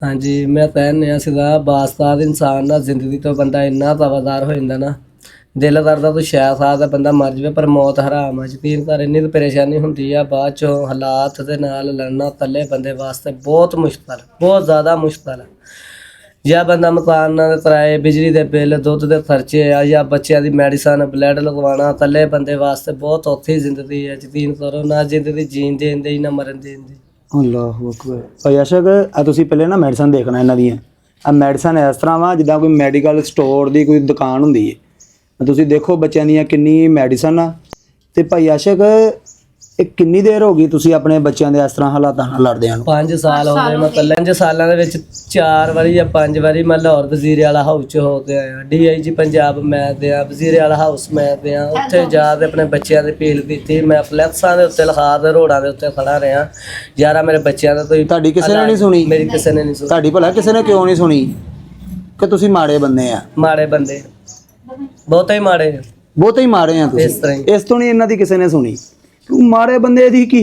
हाँ जी, मैं कहने सीधा बास्ताद इंसान ना जिंदगी तो बंदा इन्ना तवादार हो जाता ना, दिल करदा तो शायद साथ बंदा मर जाए पर मौत हराम है। यकीन कर इन्नी तो परेशानी होंदी है बाद चों हालात दे नाल लड़ना कल्ले बंदे वास्ते बहुत मुश्किल, बहुत ज़्यादा मुश्किल है। या बंदा मकान दे किराए, बिजली दे बिल, दुद्ध दे खर्चे या बच्चों की मेडिसन, ब्लड लगवाना कल्ले बंदे वास्ते बहुत औखी जिंदगी है। यकीन करो ना जिंदगी जीन देन दी ना मरन देन दी। ਅੱਲਾਹੁ ਅਕਬਰ। ਭਾਈ ਅਸ਼ਕ ਆ ਤੁਸੀਂ ਪਹਿਲੇ ਨਾ ਮੈਡੀਸਨ ਦੇਖਣਾ ਇਹਨਾਂ ਦੀਆਂ। ਆ ਮੈਡੀਸਨ ਇਸ ਤਰ੍ਹਾਂ ਵਾ ਜਿੱਦਾਂ ਕੋਈ ਮੈਡੀਕਲ ਸਟੋਰ ਦੀ ਕੋਈ ਦੁਕਾਨ ਹੁੰਦੀ ਹੈ। ਤੁਸੀਂ ਦੇਖੋ ਬੱਚਿਆਂ ਦੀਆਂ ਕਿੰਨੀ ਮੈਡੀਸਨ ਆ। ਤੇ ਭਾਈ ਅਸ਼ਕ ਇਹ ਕਿੰਨੀ ਦੇਰ ਹੋ ਗਈ ਤੁਸੀਂ ਆਪਣੇ ਬੱਚਿਆਂ ਦੇ ਇਸ ਤਰ੍ਹਾਂ ਹਾਲਾਤਾਂ ਨਾਲ ਲੜਦਿਆਂ ਨੂੰ? 5 ਸਾਲ ਹੋ ਗਏ। ਮੈਂ 5 ਸਾਲਾਂ ਦੇ ਵਿੱਚ 4 ਵਾਰੀ ਜਾਂ 5 ਵਾਰੀ ਮੈਂ ਲਾਹੌਰ ਵਜ਼ੀਰੇ ਵਾਲਾ ਹਾਊਸ 'ਚ ਹੋ ਕੇ ਆਇਆ। DIG ਪੰਜਾਬ ਮੈਂ ਦਿਆਂ, ਵਜ਼ੀਰੇ ਵਾਲਾ ਹਾਊਸ ਮੈਂ ਦਿਆਂ। ਉੱਥੇ ਜਾ ਕੇ ਆਪਣੇ ਬੱਚਿਆਂ ਦੀ ਅਪੀਲ ਕੀਤੀ। ਮੈਂ ਫਲੈਕਸਾਂ ਦੇ ਉੱਤੇ ਲਿਖਾ ਕੇ ਰੋਡਾਂ ਦੇ ਉੱਤੇ ਖੜਾ ਰਿਹਾ। ਯਾਰਾ ਮੇਰੇ ਬੱਚਿਆਂ ਦਾ ਕੋਈ ਤੁਹਾਡੀ ਕਿਸੇ ਨੇ ਨਹੀਂ ਸੁਣੀ? ਮੇਰੀ ਕਿਸੇ ਨੇ ਨਹੀਂ ਸੁਣੀ। ਤੁਹਾਡੀ ਭਲਾ ਕਿਸੇ ਨੇ ਕਿਉਂ ਨਹੀਂ ਸੁਣੀ? ਕਿ ਤੁਸੀਂ ਮਾੜੇ ਬੰਦੇ ਆ? ਮਾੜੇ ਬੰਦੇ ਬਹੁਤੇ ਹੀ ਮਾੜੇ, ਬਹੁਤੇ ਹੀ ਮਾੜੇ ਆ ਇਸ ਤੁਸੀਂ। ਤਰ੍ਹਾਂ ਹੀ। ਇਸ ਤੋਂ ਨਹੀਂ ਇਹਨਾਂ ਦੀ ਕਿਸੇ ਨੇ ਸੁਣੀ। ਤੂੰ ਮਾੜੇ ਬੰਦੇ ਦੀ ਕੀ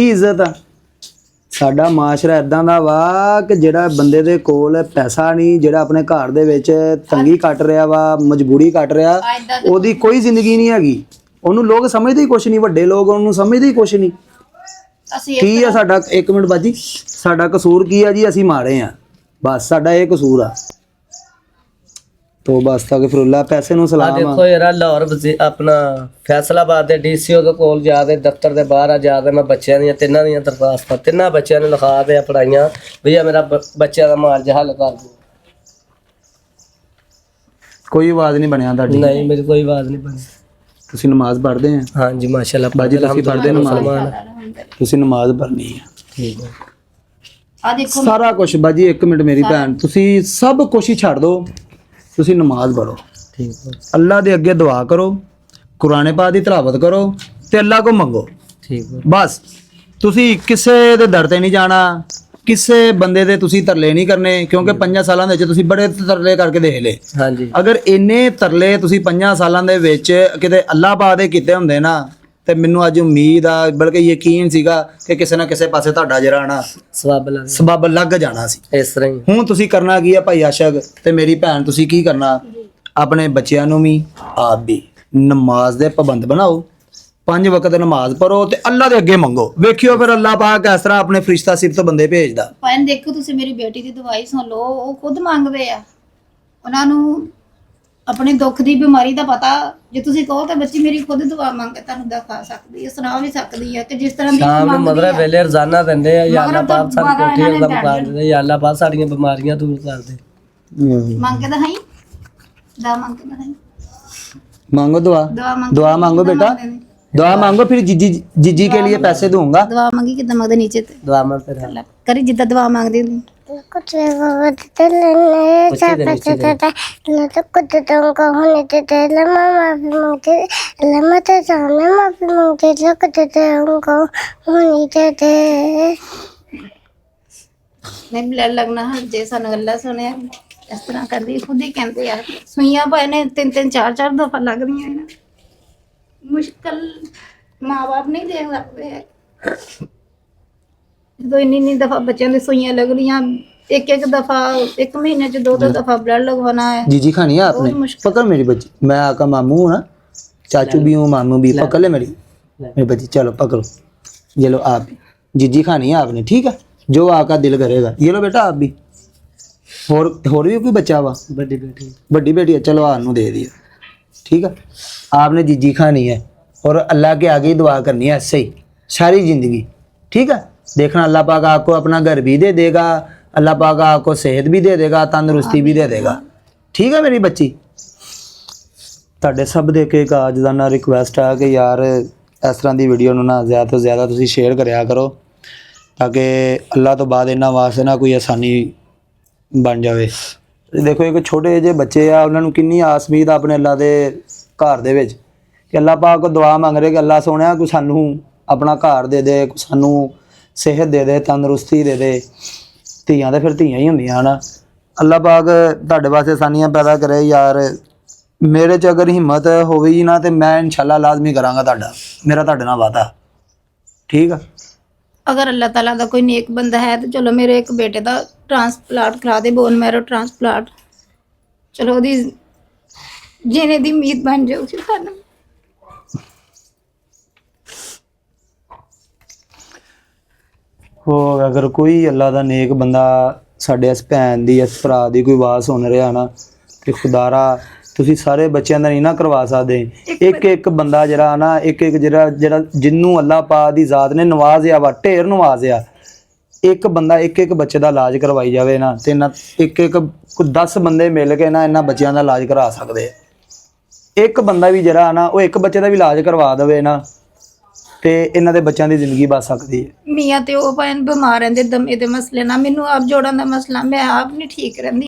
ਇੱਜ਼ਤ ਆ? ਸਾਡਾ ਮਾਸ਼ਰਾ ਇਦਾਂ ਦਾ ਵਾ ਕਿ ਜਿਹੜਾ ਬੰਦੇ ਦੇ ਕੋਲ ਪੈਸਾ ਨਹੀਂ, ਜਿਹੜਾ ਆਪਣੇ ਘਰ ਦੇ ਵਿੱਚ ਤੰਗੀ ਕੱਟ ਰਿਹਾ ਵਾ, ਮਜਬੂਰੀ ਕੱਟ ਰਿਹਾ, ਉਹਦੀ ਕੋਈ ਜ਼ਿੰਦਗੀ ਨਹੀਂ ਹੈਗੀ। ਉਹਨੂੰ ਲੋਕ ਸਮਝਦੇ ਹੀ ਕੁਛ ਨਹੀਂ, ਵੱਡੇ ਲੋਕ ਉਹਨੂੰ ਸਮਝਦੇ ਹੀ ਕੁਛ ਨਹੀਂ। ਕੀ ਆ ਸਾਡਾ, ਇੱਕ ਮਿੰਟ ਬਾਜੀ, ਸਾਡਾ ਕਸੂਰ ਕੀ ਆ ਜੀ? ਅਸੀਂ ਮਾੜੇ ਆ, ਬਸ ਸਾਡਾ ਇਹ ਕਸੂਰ ਆ। ਤੋਬਾ ਅਸਤਗਫਿਰullah। ਪੈਸੇ ਨੂੰ ਆ ਸਲਾਮ ਆ। ਦੇਖੋ ਯਾਰ ਲਾਹੌਰ ਆਪਣਾ ਫੈਸਲਾਬਾਦ ਦੇ DCO ਦੇ ਕੋਲ ਜਾ ਕੇ ਦਫ਼ਤਰ ਦੇ ਬਾਹਰ ਆ ਜਾ ਕੇ ਮੈਂ ਬੱਚਿਆਂ ਦੀਆਂ ਤਿੰਨਾਂ ਦੀਆਂ ਦਰਖਾਸਤਾਂ ਤਿੰਨਾਂ ਬੱਚਿਆਂ ਨੂੰ ਲਿਖਾ ਕੇ ਪੜਾਈਆਂ ਭਈਆ ਮੇਰਾ ਬੱਚਿਆਂ ਦਾ ਮਾਲ ਹੱਲ ਕਰ ਦਿਓ। ਕੋਈ ਆਵਾਜ਼ ਨਹੀਂ ਬਣਿਆ ਤੁਹਾਡੀ? ਨਹੀਂ ਮੇਰੀ ਕੋਈ ਆਵਾਜ਼ ਨਹੀਂ ਬਣੀ। ਤੁਸੀਂ ਨਮਾਜ਼ ਪੜ੍ਹਦੇ ਆ? हाँ जी माशाल्लाह ਬਾਜੀ ਤੁਸੀਂ ਪੜ੍ਹਦੇ ਨਮਾਜ਼? ਤੁਸੀਂ ਨਮਾਜ਼ ਪੜ੍ਹਨੀ ਆ, ठीक है। ਆ ਦੇਖੋ ਸਾਰਾ ਕੁਝ ਬਾਜੀ। ਇੱਕ ਮਿੰਟ ਮੇਰੀ ਭੈਣ, ਤੁਸੀਂ ਸਭ ਕੁਝ ਹੀ ਛੱਡ ਦਿਓ, ਤੁਸੀਂ ਨਮਾਜ਼ ਪੜ੍ਹੋ, ठीक है ਅੱਲਾ ਦੇ ਅੱਗੇ ਦੁਆ ਕਰੋ, ਕੁਰਾਨ ਪਾਕ ਦੀ ਤਿਲਾਵਤ ਕਰੋ ਤੇ ਅੱਲਾ ਕੋ ਮੰਗੋ। ठीक है ਬਸ ਤੁਸੀਂ ਕਿਸੇ ਦੇ ਦਰ ਤੇ ਨਹੀਂ ਜਾਣਾ, ਕਿਸੇ ਬੰਦੇ ਦੇ ਤੁਸੀਂ ਤਰਲੇ ਨਹੀਂ ਕਰਨੇ, ਕਿਉਂਕਿ 5 ਸਾਲਾਂ ਦੇ ਵਿੱਚ ਤੁਸੀਂ ਬੜੇ ਤਰਲੇ ਕਰਕੇ ਦੇਖ ਲਏ। हाँ जी ਅਗਰ ਇੰਨੇ ਤਰਲੇ ਤੁਸੀਂ 5 ਸਾਲਾਂ ਦੇ ਵਿੱਚ ਕਿਤੇ ਅੱਲਾ ਪਾਕ ਦੇ ਕੀਤੇ ਹੁੰਦੇ ਨਾ, ਤੇ ਮੈਨੂੰ ਅੱਜ ਉਮੀਦ ਆ, ਬਲਕਿ ਯਕੀਨ ਸੀਗਾ ਕਿ ਕਿਸੇ ਨਾ ਕਿਸੇ ਪਾਸੇ ਤੁਹਾਡਾ ਜਿਹੜਾ ਨਾ सवाब लग ਸਬਬ ਲੱਗ ਜਾਣਾ ਸੀ। इस तरह ही ਹੁਣ ਤੁਸੀਂ ਕਰਨਾ ਕੀ ਆ ਭਾਈ ਆਸ਼ਕ ਤੇ ਮੇਰੀ ਭੈਣ, ਤੁਸੀਂ ਕੀ ਕਰਨਾ? ਆਪਣੇ ਬੱਚਿਆਂ ਨੂੰ ਵੀ ਆਪ ਵੀ ਨਮਾਜ਼ ਦੇ ਪਾਬੰਦ ਬਣਾਓ, 5 ਵਕਤ ਨਮਾਜ਼ ਪੜੋ ਤੇ ਅੱਲਾ ਦੇ ਅੱਗੇ ਮੰਗੋ। ਵੇਖਿਓ ਫਿਰ ਅੱਲਾ ਪਾਕ ਇਸ ਤਰ੍ਹਾਂ ਆਪਣੇ ਫਰਿਸ਼ਤਾ ਸਿਫਤ ਬੰਦੇ ਭੇਜਦਾ। ਭੈਣ ਦੇਖੋ ਤੁਸੀਂ ਮੇਰੀ ਬੇਟੀ ਦੀ ਦਵਾਈ ਸੁਣ ਲਓ, ਉਹ ਖੁਦ ਮੰਗਦੇ ਆ। ਉਹਨਾਂ ਨੂੰ ਆਪਣੇ ਦੁੱਖ ਦੀ ਬਿਮਾਰੀ ਦਾ ਪਤਾ, ਜੇ ਤੁਸੀਂ ਕਹੋ ਤਾਂ ਬੱਚੀ ਮੇਰੀ ਖੁਦ ਦਵਾ ਮੰਗ ਕੇ ਤੁਹਾਨੂੰ ਦਿਖਾ ਸਕਦੀ ਹੈ, ਸੁਣਾ ਵੀ ਸਕਦੀ ਹੈ ਕਿ ਜਿਸ ਤਰ੍ਹਾਂ ਦੀ ਉਹ शाम में ਮੰਗਦੀ मदरा ਆ। वेले रोजाना देंदे या अल्लाह मगरब पाक तो साडी बारह कोठी इन्होंने दा मुका दे या अल्लाह पाक साडीਆਂ ਬਿਮਾਰੀਆਂ ਦੂਰ ਕਰ ਦੇ। ਮੰਗ ਕੇ ਦਿਖਾਈ, ਦਾ ਮੰਗ ਕੇ ਦਿਖਾਈ, मांगो दुआ, दुआ मांगो बेटा, दुआ मांगो, फिर जीजी के लिए पैसे दूंगा। ਦਵਾ ਮੰਗੀ ਕਿਦਾਂ ਮੰਗਦੇ ਨੀਚੇ ਤੇ दुआ में तेरा ਕਰੀ ਜਿੱਦਾਂ ਦਵਾ ਮੰਗਦੀ ਹੁੰਦੀ। ਨਹੀਂ ਲੱਗਣਾ ਹਰ ਜੇ ਸਾਨੂੰ ਗੱਲਾਂ ਸੁਣਿਆ ਇਸ ਤਰ੍ਹਾਂ ਕਰਦੀ, ਖੁਦ ਹੀ ਕਹਿੰਦੇ ਆ ਸੂਈਆਂ ਪਏ ਨੇ 3-3 4-4 ਦਫਾ ਲੱਗਦੀਆਂ ਇਹਨਾਂ। ਮੁਸ਼ਕਲ ਮਾਂ-ਬਾਪ ਨਹੀਂ ਦੇਖ ਸਕਦੇ। ਜਦੋਂ ਇੰਨੀ ਦਫਾ ਬੱਚਿਆਂ ਦੀ ਸੂਈਆਂ ਲੱਗ ਰਹੀਆਂ, एक दफा 1 महीने च 2 दफा ब्लड लगवाना है। जीजी खानी है आपने? पकड़ मेरी बच्ची, मैं आका मामू हूँ ना, चाचू भी हूँ, मामू भी, पकड़ ले मेरी बच्ची, चलो पकड़ो, ये लो आप भी। जीजी खानी है आपने, ठीक है, जो आका दिल करेगा। ये लो बेटा आप भी। और भी कोई बच्चा वा? बड़ी बेटी, बड़ी बेटी है, चलो आनू दे दिया, ठीक है। आपने जीजी खानी है और अल्लाह के आगे ही दुआ करनी है ऐसे ही सारी जिंदगी, ठीक है। देखना अल्लाह पाक आपको अपना घर भी दे देगा, अल्लाह पाक आपको सेहत भी दे देगा, तंदुरुस्ती भी दे देगा, ठीक है मेरी बच्ची। ਤੁਹਾਡੇ ਸਭ ਦੇ ਕੇ ਇੱਕ ਅੱਜ ਦਾ ਨਾ ਰਿਕੁਐਸਟ ਆ ਕਿ ਯਾਰ ਇਸ ਤਰ੍ਹਾਂ ਦੀ ਵੀਡੀਓ ਨੂੰ ਨਾ ਜ਼ਿਆਦਾ ਤੋਂ ਜ਼ਿਆਦਾ ਤੁਸੀਂ ਸ਼ੇਅਰ ਕਰਿਆ ਕਰੋ, ਤਾਂ ਕਿ ਅੱਲਾ ਤੋਂ ਬਾਅਦ ਇਹਨਾਂ ਵਾਸਤੇ ਨਾ ਕੋਈ ਆਸਾਨੀ ਬਣ ਜਾਵੇ। ਦੇਖੋ ਇੱਕ ਛੋਟੇ ਜਿਹੇ ਬੱਚੇ ਆ, ਉਹਨਾਂ ਨੂੰ ਕਿੰਨੀ ਆਸ ਉਮੀਦ ਆਪਣੇ ਅੱਲਾ ਦੇ ਘਰ ਦੇ ਵਿੱਚ ਕਿ ਅੱਲਾ ਪਾਕ ਕੋ ਦੁਆ ਮੰਗ ਰਹੇ ਕਿ ਅੱਲਾ ਸੋਹਣਿਆ ਕੋਈ ਸਾਨੂੰ ਆਪਣਾ ਘਰ ਦੇ ਦੇ, ਸਾਨੂੰ ਸਿਹਤ ਦੇ ਦੇ, ਤੰਦਰੁਸਤੀ ਦੇ ਦੇ। ਧੀਆਂ ਤਾਂ ਫਿਰ ਧੀਆਂ ਹੀ ਹੁੰਦੀਆਂ ਨਾ। ਅੱਲਾ ਪਾਕ ਤੁਹਾਡੇ ਵਾਸਤੇ ਆਸਾਨੀਆਂ ਪੈਦਾ ਕਰੇ ਯਾਰ। ਮੇਰੇ 'ਚ ਅਗਰ ਹਿੰਮਤ ਹੋਵੇਗੀ ਨਾ ਤੇ ਮੈਂ ਇਨਸ਼ਾਅੱਲਾ ਲਾਜ਼ਮੀ ਕਰਾਂਗਾ ਤੁਹਾਡਾ, ਮੇਰਾ ਤੁਹਾਡੇ ਨਾਲ ਵਾਅਦਾ, ਠੀਕ ਆ। अगर अल्लाह ताला का कोई नेक बंदा है तो चलो मेरे एक बेटे का ਟ੍ਰਾਂਸਪਲਾਂਟ ਕਰਾ ਦੇ, ਬੋਨ ਮੈਰੋ ਟ੍ਰਾਂਸਪਲਾਂਟ। ਚਲੋ ਉਹਦੀ ਜੀਣੇ ਦੀ ਉਮੀਦ ਬਣ ਜਾਊਗੀ ਸਾਨੂੰ। ਉਹ ਅਗਰ ਕੋਈ ਅੱਲਾ ਦਾ ਨੇਕ ਬੰਦਾ ਸਾਡੇ ਇਸ ਭੈਣ ਦੀ, ਇਸ ਭਰਾ ਦੀ ਕੋਈ ਆਵਾਜ਼ ਸੁਣ ਰਿਹਾ ਨਾ, ਤੇ ਖੁਦਾਰਾ ਤੁਸੀਂ ਸਾਰੇ ਬੱਚਿਆਂ ਦਾ ਨਹੀਂ ਨਾ ਕਰਵਾ ਸਕਦੇ। ਇੱਕ ਇੱਕ ਬੰਦਾ ਜਿਹੜਾ ਨਾ, ਇੱਕ ਇੱਕ ਜਿਹੜਾ ਜਿੰਨੂੰ ਅੱਲਾ ਪਾਕ ਦੀ ਜ਼ਾਤ ਨੇ ਨਵਾਜ਼ਿਆ ਵਾ, ਢੇਰ ਨਵਾਜ਼ਿਆ, ਇੱਕ ਬੰਦਾ ਇੱਕ ਇੱਕ ਬੱਚੇ ਦਾ ਇਲਾਜ ਕਰਵਾਈ ਜਾਵੇ ਨਾ, ਤੇ ਇਹਨਾਂ ਇੱਕ 10 ਬੰਦੇ ਮਿਲ ਕੇ ਨਾ ਇਹਨਾਂ ਬੱਚਿਆਂ ਦਾ ਇਲਾਜ ਕਰਾ ਸਕਦੇ ਆ। ਇੱਕ ਬੰਦਾ ਵੀ ਜਿਹੜਾ ਨਾ, ਉਹ ਇੱਕ ਬੱਚੇ ਦਾ ਵੀ ਇਲਾਜ ਕਰਵਾ ਦੇਵੇ ਨਾ, ਤੇ ਇਹਨਾਂ ਦੇ ਬੱਚਿਆਂ ਦੀ ਜ਼ਿੰਦਗੀ ਬਚ ਸਕਦੀ ਹੈ। ਮੀਆਂ ਤੇ ਉਹ ਭਾਵੇਂ ਬਿਮਾਰ ਰਹਿੰਦੇ ਦਮੇ ਦੇ ਮਸਲੇ ਨਾਲ, ਮੈਨੂੰ ਆਪ ਜੋੜਾਂ ਦਾ ਮਸਲਾ, ਮੈਂ ਆਪ ਨਹੀਂ ਠੀਕ ਰਹਿੰਦੀ।